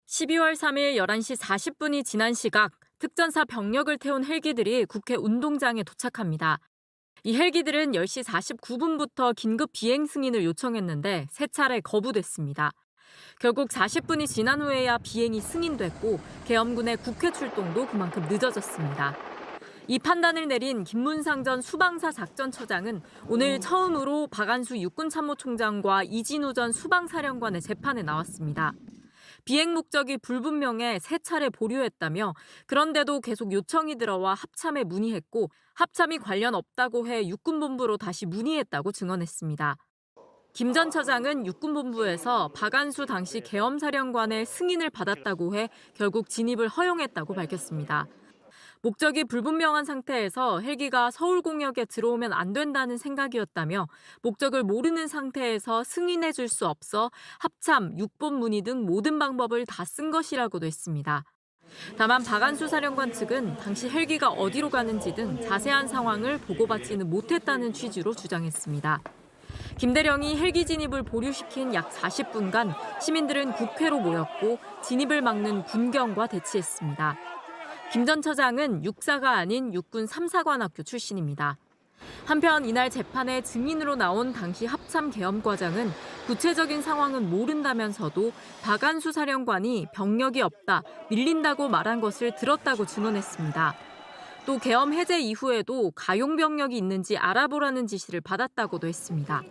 12월 3일 11시 40분이 지난 시각 특전사 병력을 태운 헬기들이 국회 운동장에 도착합니다. 이 헬기들은 10시 49분부터 긴급 비행 승인을 요청했는데 세 차례 거부됐습니다. 결국 40분이 지난 후에야 비행이 승인됐고 계엄군의 국회 출동도 그만큼 늦어졌습니다. 이 판단을 내린 김문상 전 수방사 작전처장은 오늘 처음으로 박안수 육군참모총장과 이진우 전 수방사령관의 재판에 나왔습니다. 비행 목적이 불분명해 세 차례 보류했다며 그런데도 계속 요청이 들어와 합참에 문의했고 합참이 관련 없다고 해 육군본부로 다시 문의했다고 증언했습니다. 김 전 처장은 육군본부에서 박안수 당시 계엄사령관의 승인을 받았다고 해 결국 진입을 허용했다고 밝혔습니다. 목적이 불분명한 상태에서 헬기가 서울공역에 들어오면 안 된다는 생각이었다며 목적을 모르는 상태에서 승인해 줄 수 없어 합참, 육본 문의 등 모든 방법을 다 쓴 것이라고도 했습니다. 다만 박안수 사령관 측은 당시 헬기가 어디로 가는지 등 자세한 상황을 보고받지는 못했다는 취지로 주장했습니다. 김 대령이 헬기 진입을 보류시킨 약 40분간 시민들은 국회로 모였고 진입을 막는 군경과 대치했습니다. 김 전 처장은 육사가 아닌 육군 3사관학교 출신입니다. 한편 이날 재판에 증인으로 나온 당시 합참 계엄과장은 구체적인 상황은 모른다면서도 박안수 사령관이 병력이 없다, 밀린다고 말한 것을 들었다고 증언했습니다. 또 계엄 해제 이후에도 가용 병력이 있는지 알아보라는 지시를 받았다고도 했습니다.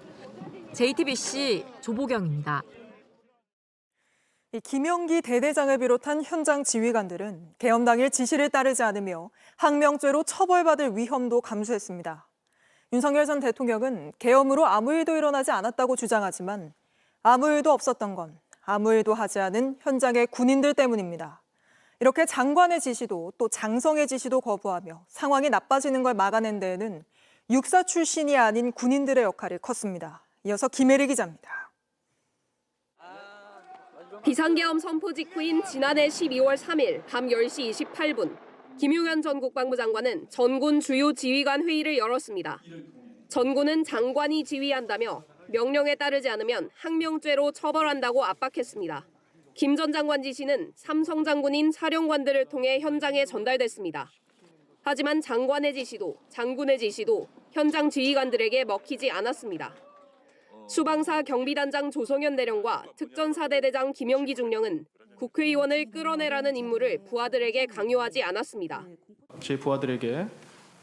JTBC 조보경입니다. 김영기 대대장을 비롯한 현장 지휘관들은 계엄 당일 지시를 따르지 않으며 항명죄로 처벌받을 위험도 감수했습니다. 윤석열 전 대통령은 계엄으로 아무 일도 일어나지 않았다고 주장하지만 아무 일도 없었던 건 아무 일도 하지 않은 현장의 군인들 때문입니다. 이렇게 장관의 지시도 또 장성의 지시도 거부하며 상황이 나빠지는 걸 막아낸 데에는 육사 출신이 아닌 군인들의 역할이 컸습니다. 이어서 김혜리 기자입니다. 비상계엄 선포 직후인 지난해 12월 3일 밤 10시 28분 김용현 전 국방부 장관은 전군 주요 지휘관 회의를 열었습니다. 전군은 장관이 지휘한다며 명령에 따르지 않으면 항명죄로 처벌한다고 압박했습니다. 김 전 장관 지시는 삼성 장군인 사령관들을 통해 현장에 전달됐습니다. 하지만 장관의 지시도 장군의 지시도 현장 지휘관들에게 먹히지 않았습니다. 수방사 경비단장 조성현 대령과 특전사대대장 김영기 중령은 국회의원을 끌어내라는 임무를 부하들에게 강요하지 않았습니다. 제 부하들에게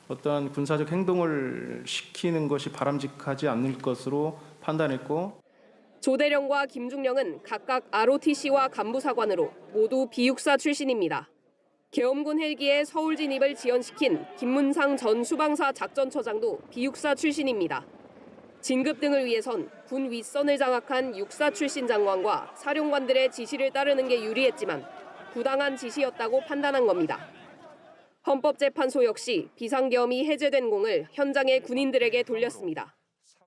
어떠한 군사적 행동을 시키는 것이 바람직하지 않을 것으로 판단했고 조 대령과 김 중령은 각각 ROTC와 간부사관으로 모두 비육사 출신입니다. 계엄군 헬기의 서울 진입을 지연시킨 김문상 전 수방사 작전처장도 비육사 출신입니다. 진급 등을 위해선 군 윗선을 장악한 육사 출신 장관과 사령관들의 지시를 따르는 게 유리했지만 부당한 지시였다고 판단한 겁니다. 헌법재판소 역시 비상계엄이 해제된 공을 현장의 군인들에게 돌렸습니다.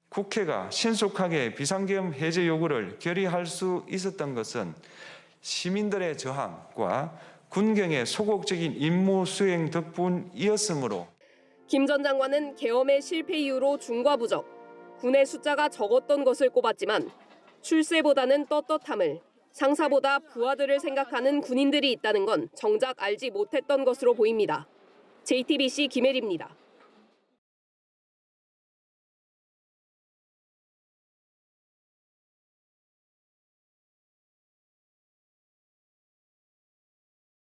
국회가 신속하게 비상계엄 해제 요구를 결의할 수 있었던 것은 시민들의 저항과 군경의 소극적인 임무 수행 덕분이었으므로 김 전 장관은 계엄의 실패 이후로 중과부적, 군의 숫자가 적었던 것을 꼽았지만 출세보다는 떳떳함을, 상사보다 부하들을 생각하는 군인들이 있다는 건 정작 알지 못했던 것으로 보입니다. JTBC 김혜리입니다.